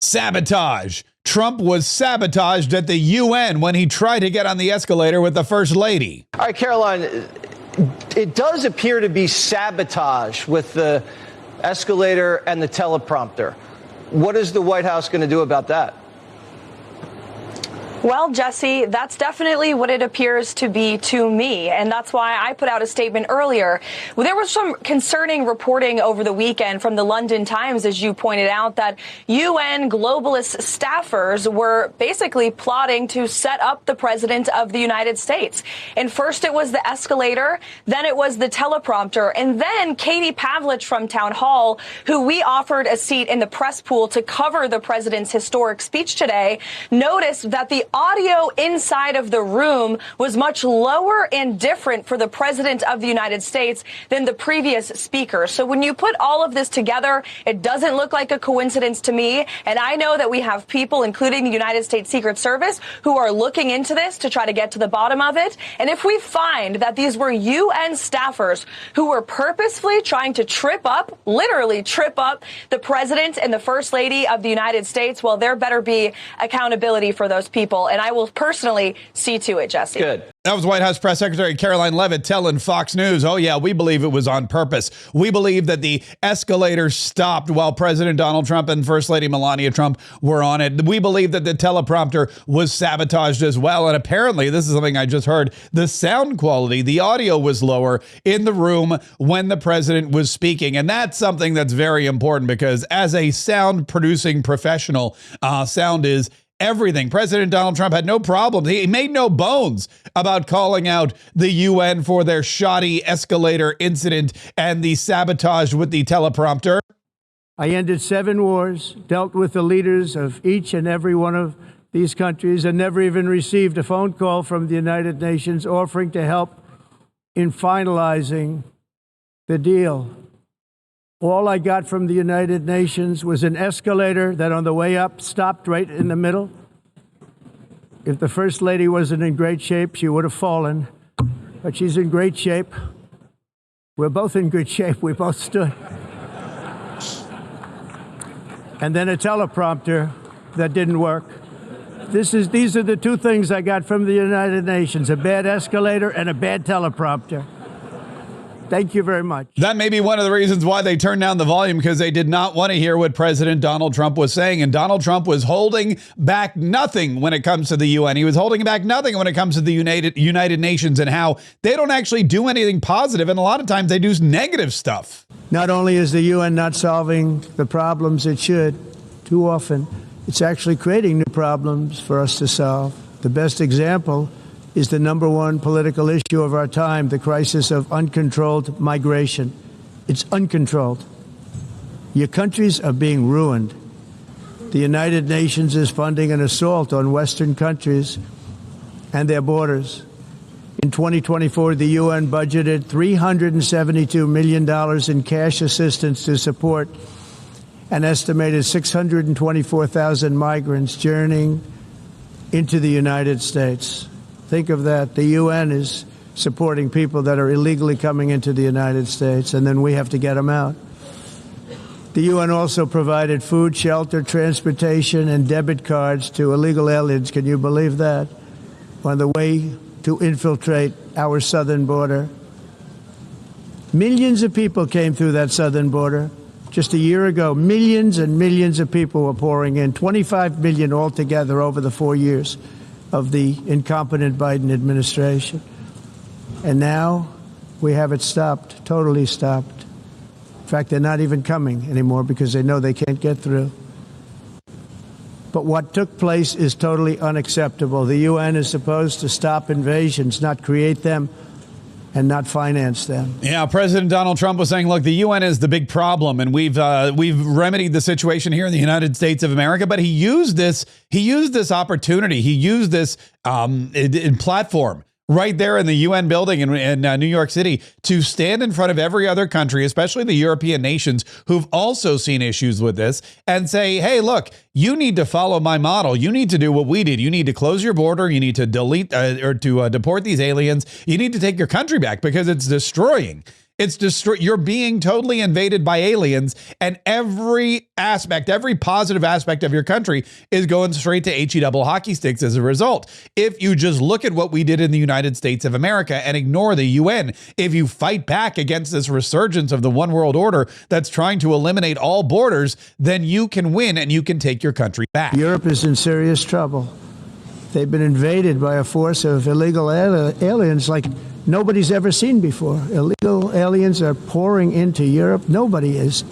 Sabotage. Trump was sabotaged at the UN when he tried to get on the escalator with the First Lady. All right, Caroline, it does appear to be sabotage with the escalator and the teleprompter. What is the White House going to do about that? Well, Jesse, that's definitely what it appears to be to me. And that's why I put out a statement earlier. Well, there was some concerning reporting over the weekend from the London Times, as you pointed out, that UN globalist staffers were basically plotting to set up the president of the United States. And first it was the escalator, then it was the teleprompter, and then Katie Pavlich from Town Hall, who we offered a seat in the press pool to cover the president's historic speech today, noticed that the audio inside of the room was much lower and different for the president of the United States than the previous speaker. So when you put all of this together, it doesn't look like a coincidence to me. And I know that we have people, including the United States Secret Service, who are looking into this to try to get to the bottom of it. And if we find that these were UN staffers who were purposefully trying to trip up, literally trip up, the president and the First Lady of the United States, well, there better be accountability for those people. And I will personally see to it, Jesse. Good. That was White House Press Secretary Caroline Leavitt telling Fox News, oh, yeah, we believe it was on purpose. We believe that the escalator stopped while President Donald Trump and First Lady Melania Trump were on it. We believe that the teleprompter was sabotaged as well. And apparently, this is something I just heard, the sound quality, the audio was lower in the room when the president was speaking. And that's something that's very important because as a sound producing professional, sound is everything. President Donald Trump had no problem. He made no bones about calling out the UN for their shoddy escalator incident and the sabotage with the teleprompter. I ended 7 wars, dealt with the leaders of each and every one of these countries, and never even received a phone call from the United Nations offering to help in finalizing the deal. All I got from the United Nations was an escalator that on the way up stopped right in the middle. If the First Lady wasn't in great shape, she would have fallen. But she's in great shape. We're both in good shape. We both stood. And then a teleprompter that didn't work. These are the 2 things I got from the United Nations, a bad escalator and a bad teleprompter. Thank you very much. That may be one of the reasons why they turned down the volume, because they did not want to hear what President Donald Trump was saying. And Donald Trump was holding back nothing when it comes to the UN. He was holding back nothing when it comes to the United Nations and how they don't actually do anything positive. And a lot of times they do negative stuff. Not only is the UN not solving the problems it should, too often, it's actually creating new problems for us to solve. The best example is the #1 political issue of our time, the crisis of uncontrolled migration. It's uncontrolled. Your countries are being ruined. The United Nations is funding an assault on Western countries and their borders. In 2024, the UN budgeted $372 million in cash assistance to support an estimated 624,000 migrants journeying into the United States. Think of that. The UN is supporting people that are illegally coming into the United States, and then we have to get them out. The UN also provided food, shelter, transportation, and debit cards to illegal aliens. Can you believe that? On the way to infiltrate our southern border. Millions of people came through that southern border. Just a year ago, millions and millions of people were pouring in, 25 million altogether over the 4 years of the incompetent Biden administration. And now we have it stopped, totally stopped. In fact, they're not even coming anymore because they know they can't get through. But what took place is totally unacceptable. The UN is supposed to stop invasions, not create them and not finance them. Yeah, President Donald Trump was saying, look, the UN is the big problem, and we've remedied the situation here in the United States of America. But he used this opportunity. He used this platform right there in the UN building in New York City to stand in front of every other country, especially the European nations who've also seen issues with this, and say, hey, look, you need to follow my model. You need to do what we did. You need to close your border. You need to delete or to deport these aliens. You need to take your country back because it's destroying It's you're being totally invaded by aliens, and every aspect, every positive aspect of your country is going straight to HE double hockey sticks as a result. If you just look at what we did in the United States of America and ignore the UN, if you fight back against this resurgence of the one world order that's trying to eliminate all borders, then you can win and you can take your country back. Europe is in serious trouble. They've been invaded by a force of illegal aliens like nobody's ever seen before. Illegal aliens are pouring into Europe. Nobody's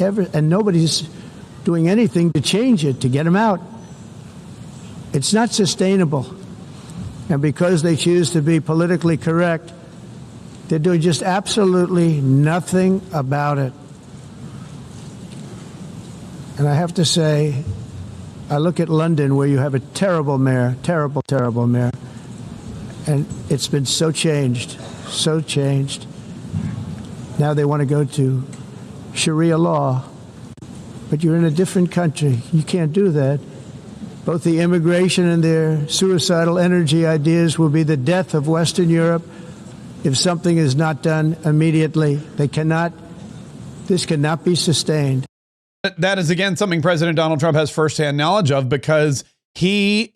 doing anything to change it, to get them out. It's not sustainable. And because they choose to be politically correct, they're doing just absolutely nothing about it. And I have to say, I look at London, where you have a terrible mayor, terrible, terrible mayor, and it's been so changed, so changed. Now they want to go to Sharia law, but you're in a different country. You can't do that. Both the immigration and their suicidal energy ideas will be the death of Western Europe if something is not done immediately. This cannot be sustained. That is, again, something President Donald Trump has firsthand knowledge of, because he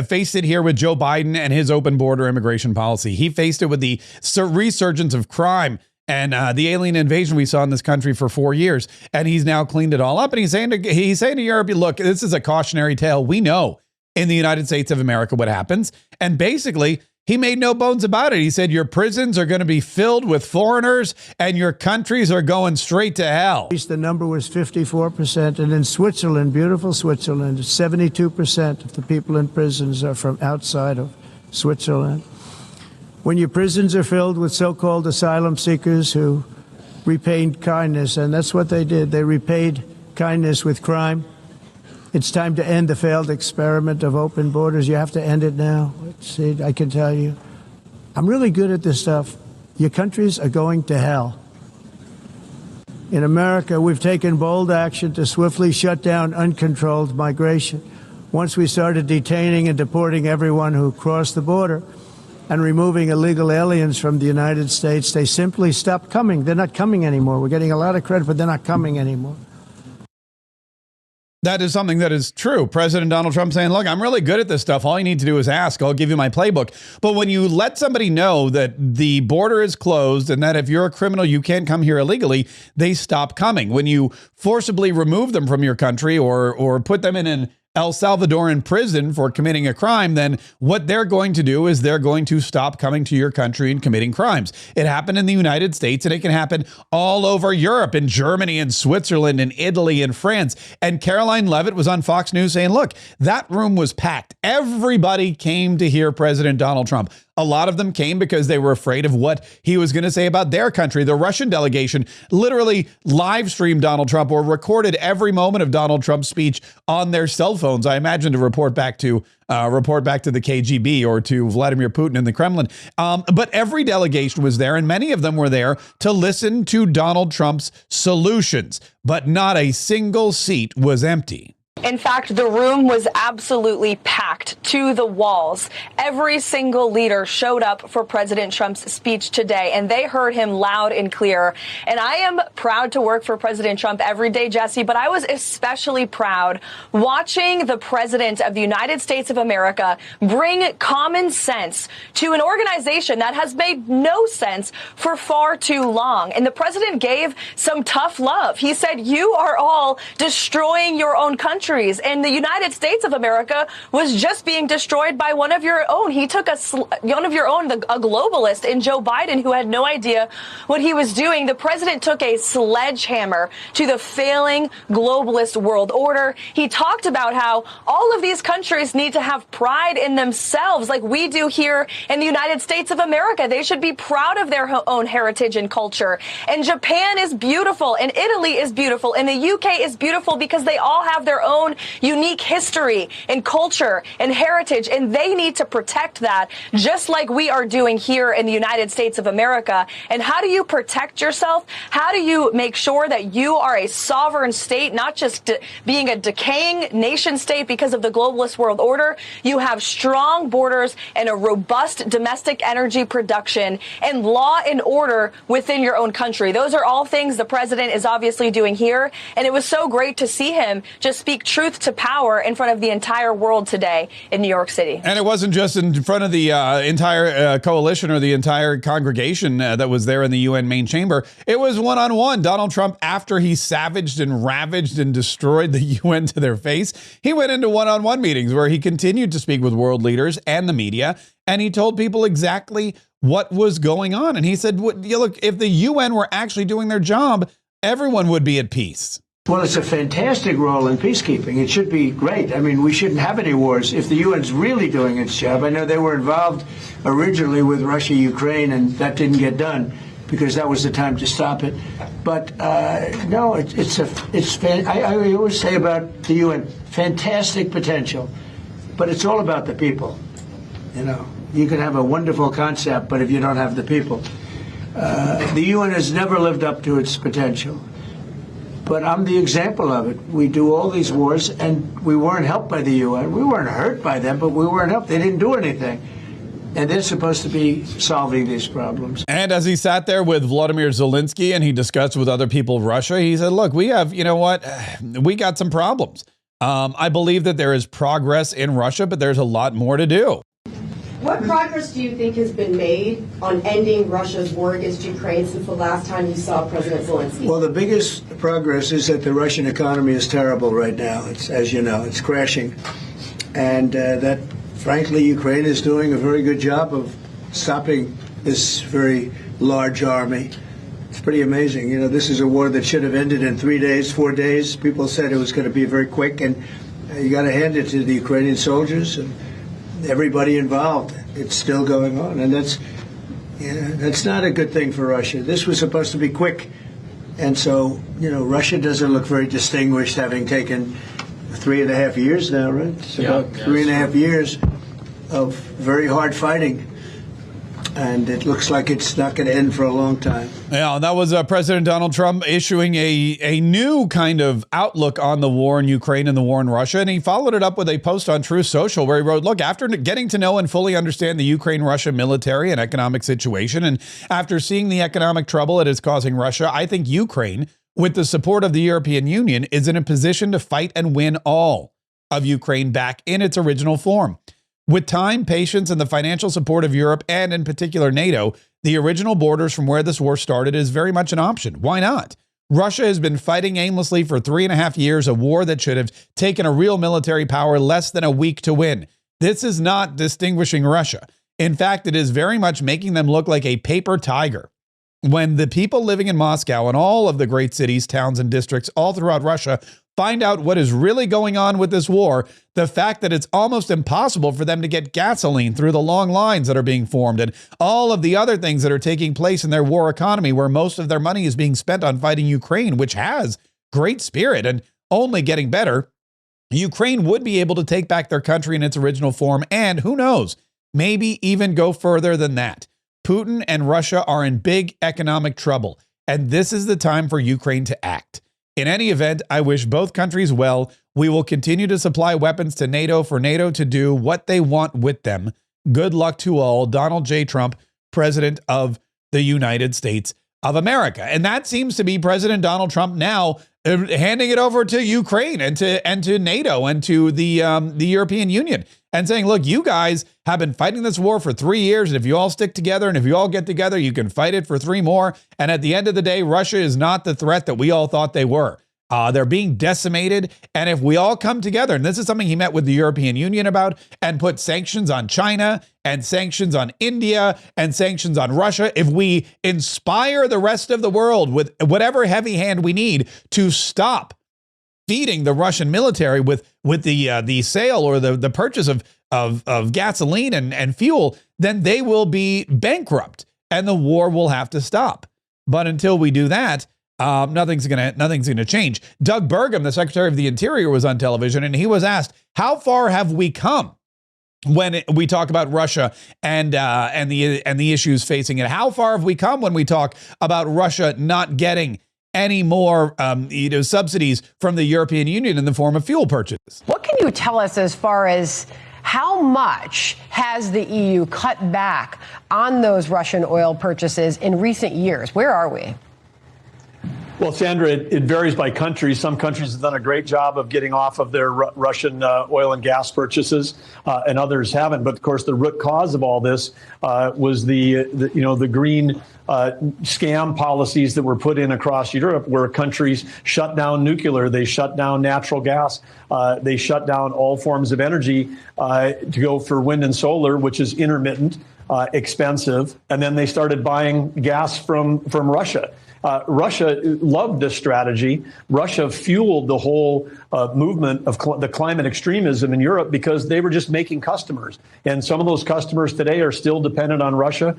faced it here with Joe Biden and his open border immigration policy. He faced it with the resurgence of crime and the alien invasion we saw in this country for 4 years. And he's now cleaned it all up. And he's saying to Europe, look, this is a cautionary tale. We know in the United States of America what happens. And basically, he made no bones about it. He said your prisons are going to be filled with foreigners and your countries are going straight to hell. The number was 54%. And in Switzerland, beautiful Switzerland, 72% of the people in prisons are from outside of Switzerland. When your prisons are filled with so-called asylum seekers who repaid kindness, and that's what they did, they repaid kindness with crime. It's time to end the failed experiment of open borders. You have to end it now. See, I can tell you, I'm really good at this stuff. Your countries are going to hell. In America, we've taken bold action to swiftly shut down uncontrolled migration. Once we started detaining and deporting everyone who crossed the border and removing illegal aliens from the United States, they simply stopped coming. They're not coming anymore. We're getting a lot of credit, but they're not coming anymore. That is something that is true. President Donald Trump saying, look, I'm really good at this stuff. All you need to do is ask. I'll give you my playbook. But when you let somebody know that the border is closed and that if you're a criminal, you can't come here illegally, they stop coming. When you forcibly remove them from your country or put them in an El Salvadoran prison for committing a crime, then what they're going to do is they're going to stop coming to your country and committing crimes. It happened in the United States, and it can happen all over Europe, in Germany and Switzerland and Italy and France. And Karoline Leavitt was on Fox News saying, look, that room was packed. Everybody came to hear President Donald Trump. A lot of them came because they were afraid of what he was going to say about their country. The Russian delegation literally live streamed Donald Trump or recorded every moment of Donald Trump's speech on their cell phones, I imagine, to report back to the KGB or to Vladimir Putin in the Kremlin. But every delegation was there, and many of them were there to listen to Donald Trump's solutions. But not a single seat was empty. In fact, the room was absolutely packed to the walls. Every single leader showed up for President Trump's speech today, and they heard him loud and clear. And I am proud to work for President Trump every day, Jesse, but I was especially proud watching the President of the United States of America bring common sense to an organization that has made no sense for far too long. And the President gave some tough love. He said, you are all destroying your own country. And the United States of America was just being destroyed by one of your own. He took one of your own, a globalist in Joe Biden, who had no idea what he was doing. The president took a sledgehammer to the failing globalist world order. He talked about how all of these countries need to have pride in themselves like we do here in the United States of America. They should be proud of their own heritage and culture. And Japan is beautiful, and Italy is beautiful, and the UK is beautiful because they all have their own own unique history and culture and heritage, and they need to protect that, just like we are doing here in the United States of America. And how do you protect yourself? How do you make sure that you are a sovereign state, not just being a decaying nation state because of the globalist world order? You have strong borders and a robust domestic energy production and law and order within your own country. Those are all things the president is obviously doing here. And it was so great to see him just speak truth to power in front of the entire world today in New York City. And it wasn't just in front of the entire coalition or the entire congregation that was there in the UN main chamber. It was one-on-one. Donald Trump, after he savaged and ravaged and destroyed the UN to their face, he went into one-on-one meetings where he continued to speak with world leaders and the media, and he told people exactly what was going on. And he said, look, if the UN were actually doing their job, everyone would be at peace. Well, it's a fantastic role in peacekeeping. It should be great. I mean, we shouldn't have any wars if the UN's really doing its job. I know they were involved originally with Russia, Ukraine, and that didn't get done because that was the time to stop it. But no, I always say about the UN, fantastic potential, but it's all about the people. You know, you can have a wonderful concept, but if you don't have the people, the UN has never lived up to its potential. But I'm the example of it. We do all these wars, and we weren't helped by the UN. We weren't hurt by them, but we weren't helped. They didn't do anything. And they're supposed to be solving these problems. And as he sat there with Vladimir Zelensky and he discussed with other people of Russia, he said, look, we have, you know what, we got some problems. I believe that there is progress in Russia, but there's a lot more to do. What progress do you think has been made on ending Russia's war against Ukraine since the last time you saw President Zelensky? Well, the biggest progress is that the Russian economy is terrible right now. It's, as you know, it's crashing. And that, frankly, Ukraine is doing a very good job of stopping this very large army. It's pretty amazing. You know, this is a war that should have ended in 3 days, 4 days. People said it was going to be very quick, and you got to hand it to the Ukrainian soldiers and everybody involved. It's still going on, and that's not a good thing for Russia. This was supposed to be quick, and so, you know, Russia doesn't look very distinguished, having taken 3.5 years now, right? It's about 3.5 years of very hard fighting. And it looks like it's not going to end for a long time. Yeah, that was President Donald Trump issuing a new kind of outlook on the war in Ukraine and the war in Russia. And he followed it up with a post on Truth Social where he wrote, look, after getting to know and fully understand the Ukraine-Russia military and economic situation, and after seeing the economic trouble it is causing Russia, I think Ukraine, with the support of the European Union, is in a position to fight and win all of Ukraine back in its original form. With time, patience, and the financial support of Europe, and in particular NATO, the original borders from where this war started is very much an option. Why not? Russia has been fighting aimlessly for 3.5 years, a war that should have taken a real military power less than a week to win. This is not distinguishing Russia. In fact, it is very much making them look like a paper tiger. When the people living in Moscow and all of the great cities, towns, and districts all throughout Russia find out what is really going on with this war, the fact that it's almost impossible for them to get gasoline through the long lines that are being formed and all of the other things that are taking place in their war economy, where most of their money is being spent on fighting Ukraine, which has great spirit and only getting better, Ukraine would be able to take back their country in its original form and, who knows, maybe even go further than that. Putin and Russia are in big economic trouble, and this is the time for Ukraine to act. In any event, I wish both countries well. We will continue to supply weapons to NATO for NATO to do what they want with them. Good luck to all. Donald J. Trump, President of the United States of America. And that seems to be President Donald Trump now handing it over to Ukraine and to NATO and to the European Union and saying, look, you guys have been fighting this war for 3 years. And if you all stick together and if you all get together, you can fight it for 3 more. And at the end of the day, Russia is not the threat that we all thought they were. They're being decimated. And if we all come together, and this is something he met with the European Union about, and put sanctions on China and sanctions on India and sanctions on Russia, if we inspire the rest of the world with whatever heavy hand we need to stop feeding the Russian military with the sale or the purchase of gasoline and fuel, then they will be bankrupt and the war will have to stop. But until we do that, nothing's gonna change. Doug Burgum, the Secretary of the Interior, was on television, and he was asked, how far have we come when we talk about Russia and the issues facing it? How far have we come when we talk about Russia not getting any more subsidies from the European Union in the form of fuel purchases? What can you tell us as far as how much has the EU cut back on those Russian oil purchases in recent years? Where are we? Well, Sandra, it varies by country. Some countries have done a great job of getting off of their Russian oil and gas purchases, and others haven't. But of course, the root cause of all this was the green scam policies that were put in across Europe, where countries shut down nuclear, they shut down natural gas, they shut down all forms of energy to go for wind and solar, which is intermittent, expensive, and then they started buying gas from Russia. Russia loved this strategy. Russia fueled the whole movement of the climate extremism in Europe because they were just making customers. And some of those customers today are still dependent on Russia.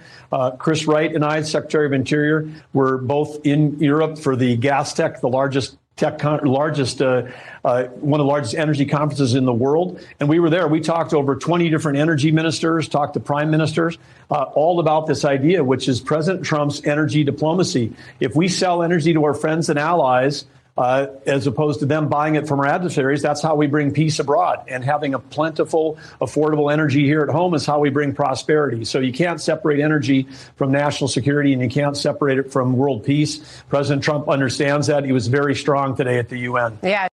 Chris Wright and I, Secretary of Interior, were both in Europe for the Gastech, the largest one of the largest energy conferences in the world. And we were there. We talked to over 20 different energy ministers, talked to prime ministers, all about this idea, which is President Trump's energy diplomacy. If we sell energy to our friends and allies, as opposed to them buying it from our adversaries, that's how we bring peace abroad. And having a plentiful, affordable energy here at home is how we bring prosperity. So you can't separate energy from national security, and you can't separate it from world peace. President Trump understands that. He was very strong today at the UN. Yeah.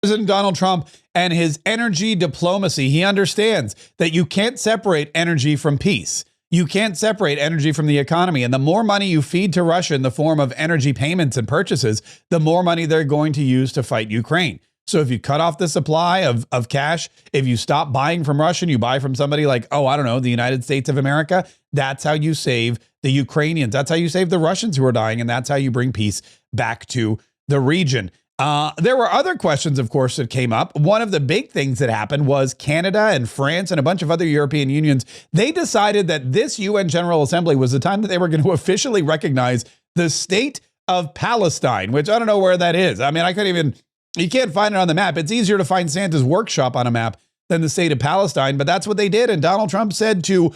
President Donald Trump and his energy diplomacy, he understands that you can't separate energy from peace. You can't separate energy from the economy. And the more money you feed to Russia in the form of energy payments and purchases, the more money they're going to use to fight Ukraine. So if you cut off the supply of cash, if you stop buying from Russia and you buy from somebody like, the United States of America, that's how you save the Ukrainians. That's how you save the Russians who are dying. And that's how you bring peace back to the region. There were other questions, of course, that came up. One of the big things that happened was Canada and France and a bunch of other European unions. They decided that this UN General Assembly was the time that they were going to officially recognize the state of Palestine, which I don't know where that is. I mean, you can't find it on the map. It's easier to find Santa's workshop on a map than the state of Palestine, but that's what they did. And Donald Trump said to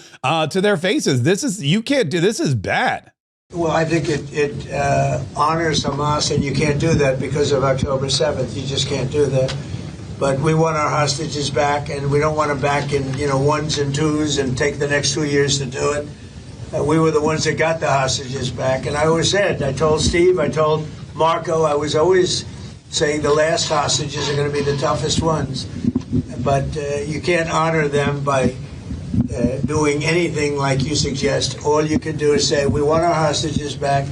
their faces, you can't do this. Is bad. Well, I think it honors Hamas, and you can't do that because of October 7th. You just can't do that. But we want our hostages back, and we don't want them back in ones and twos and take the next 2 years to do it. We were the ones that got the hostages back. And I always said, I told Steve, I told Marco, I was always saying the last hostages are going to be the toughest ones. But you can't honor them by doing anything like you suggest. All you can do is say, we want our hostages back,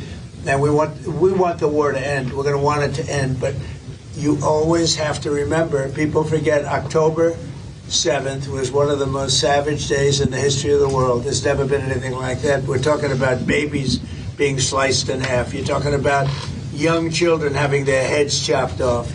and we want the war to end. We're going to want it to end. But you always have to remember, people forget October 7th was one of the most savage days in the history of the world. There's never been anything like that. We're talking about babies being sliced in half. You're talking about young children having their heads chopped off.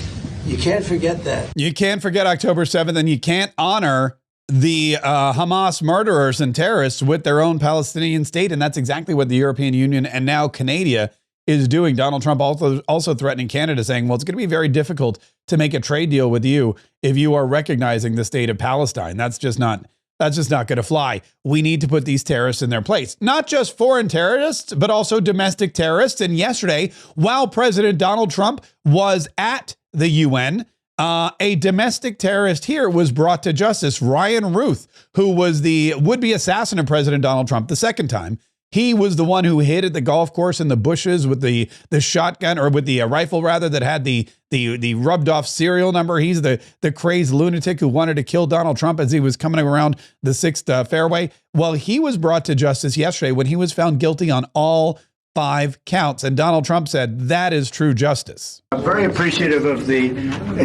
You can't forget that. You can't forget October 7th, and you can't honor the Hamas murderers and terrorists with their own Palestinian state. And that's exactly what the European Union and now Canada is doing. Donald Trump also threatening Canada, saying, well, it's going to be very difficult to make a trade deal with you if you are recognizing the state of Palestine. That's just not going to fly. We need to put these terrorists in their place, not just foreign terrorists, but also domestic terrorists. And yesterday, while President Donald Trump was at the UN, a domestic terrorist here was brought to justice. Ryan Ruth, who was the would-be assassin of President Donald Trump the second time. He was the one who hid at the golf course in the bushes with the shotgun, or with the rifle rather, that had the rubbed off serial number. He's the crazed lunatic who wanted to kill Donald Trump as he was coming around the 6th fairway. Well, he was brought to justice yesterday when he was found guilty on all 5 counts. And Donald Trump said that is true justice. I'm very appreciative of the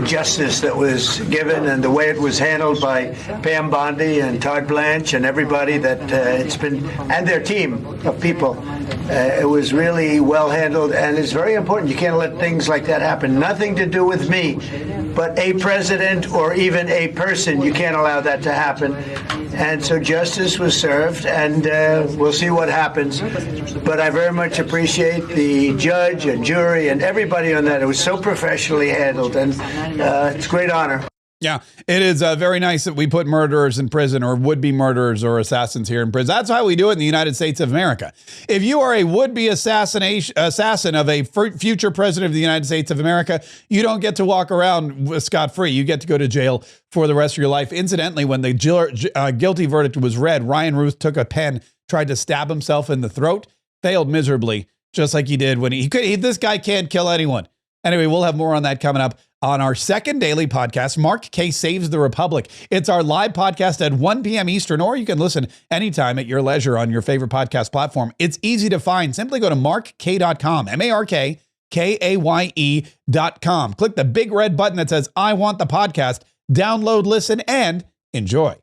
justice that was given and the way it was handled by Pam Bondi and Todd Blanche and everybody that it's been, and their team of people. It was really well handled, and it's very important. You can't let things like that happen. Nothing to do with me, but a president or even a person, you can't allow that to happen. And so justice was served, and we'll see what happens. But I very much appreciate the judge and jury and everybody on that. It was so professionally handled, and it's a great honor. Yeah, it is very nice that we put murderers in prison, or would-be murderers or assassins here in prison. That's how we do it in the United States of America. If you are a would-be assassin of a future president of the United States of America, you don't get to walk around scot-free. You get to go to jail for the rest of your life. Incidentally, when the guilty verdict was read, Ryan Ruth took a pen, tried to stab himself in the throat, failed miserably, just like he did when this guy can't kill anyone. Anyway, we'll have more on that coming up on our second daily podcast, Mark Kaye Saves the Republic. It's our live podcast at 1 p.m. Eastern, or you can listen anytime at your leisure on your favorite podcast platform. It's easy to find. Simply go to markkaye.com, MarkKaye.com. Click the big red button that says, I want the podcast, download, listen, and enjoy.